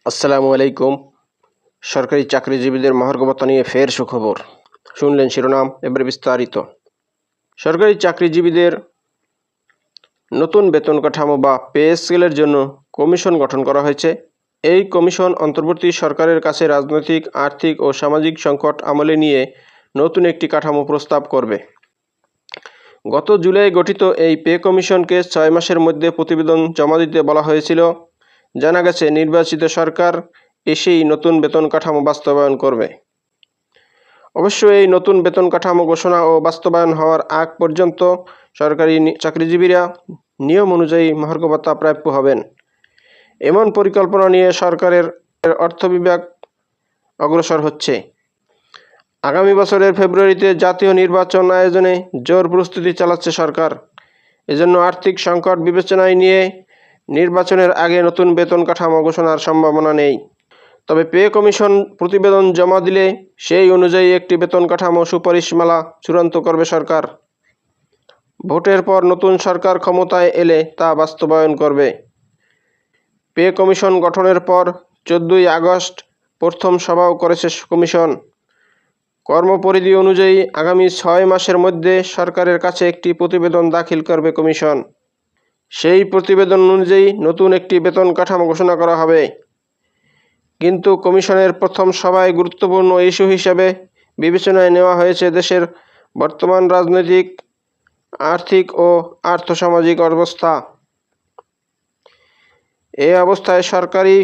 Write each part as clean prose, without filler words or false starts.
আসসালামু আলাইকুম। সরকারি চাকরিজীবীদের মহার্ঘ ভাতা নিয়ে ফের সুখবর। শুনলেন শিরোনাম, এবারে বিস্তারিত। সরকারি চাকরিজীবীদের নতুন বেতন কাঠামো বা পে স্কেলের জন্য কমিশন গঠন করা হয়েছে। এই কমিশন অন্তর্বর্তী সরকারের কাছে রাজনৈতিক, আর্থিক ও সামাজিক সংকট আমলে নিয়ে নতুন একটি কাঠামো প্রস্তাব করবে। গত জুলাই গঠিত এই পে কমিশনকে 6 মাসের মধ্যে প্রতিবেদন জমা দিতে বলা হয়েছিল। জানা গেছে, নির্বাচিত সরকার এসেই নতুন বেতন কাঠামো বাস্তবায়ন করবে। অবশ্য এই নতুন বেতন কাঠামো ঘোষণা ও বাস্তবায়ন হওয়ার আগ পর্যন্ত সরকারি চাকরিজীবীরা নিয়ম অনুযায়ী মহার্ঘ ভাতা প্রাপ্য হবেন। এমন পরিকল্পনা নিয়ে সরকারের অর্থ বিভাগ অগ্রসর হচ্ছে। আগামী বছরের ফেব্রুয়ারিতে জাতীয় নির্বাচন আয়োজনে জোর প্রস্তুতি চালাচ্ছে সরকার। এজন্য আর্থিক সংকট বিবেচনায় নিয়ে নির্বাচনের আগে নতুন বেতন কাঠামো ঘোষণার সম্ভাবনা নেই। তবে পে কমিশন প্রতিবেদন জমা দিলে সেই অনুযায়ী একটি বেতন কাঠামো সুপারিশমালা চূড়ান্ত করবে সরকার। ভোটের পর নতুন সরকার ক্ষমতায় এলে তা বাস্তবায়ন করবে। পে কমিশন গঠনের পর 14ই আগস্ট প্রথম সভাও করেছে কমিশন। কর্মপরিধি অনুযায়ী আগামী 6 মাসের মধ্যে সরকারের কাছে একটি প্রতিবেদন দাখিল করবে কমিশন। সেই প্রতিবেদন অনুযায়ী নতুন একটি বেতন কাঠামো ঘোষণা করা হবে। কিন্তু কমিশনের প্রথম সভায় গুরুত্বপূর্ণ ইস্যু হিসেবে বিবেচনায় নেওয়া হয়েছে দেশের বর্তমান রাজনৈতিক, আর্থিক ও আর্থসামাজিক অবস্থা। এই অবস্থায় সরকারি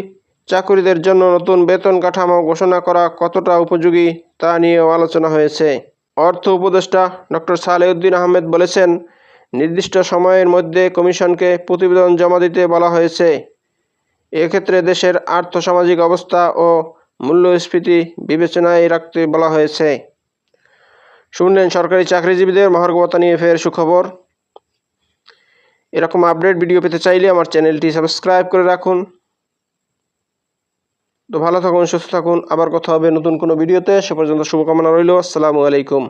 চাকুরিদের জন্য নতুন বেতন কাঠামো ঘোষণা করা কতটা উপযোগী তা নিয়েও আলোচনা হয়েছে। অর্থ উপদেষ্টা ডক্টর সালেউদ্দিন আহমেদ বলেছেন, নির্দিষ্ট সময়ের মধ্যে কমিশনকে প্রতিবেদন জমা দিতে বলা হয়েছে। এক্ষেত্রে দেশের আর্থসামাজিক অবস্থা ও মূল্যস্ফীতি বিবেচনায় রাখতে বলা হয়েছে। শুনলেন সরকারি চাকরিজীবীদের মহার্ঘ ভাতা নিয়ে ফের সুখবর। এরকম আপডেট ভিডিও পেতে চাইলে আমার চ্যানেলটি সাবস্ক্রাইব করে রাখুন। তো ভালো থাকুন, সুস্থ থাকুন। আবার কথা হবে নতুন কোনো ভিডিওতে। সে পর্যন্ত শুভকামনা রইল। আসসালামু আলাইকুম।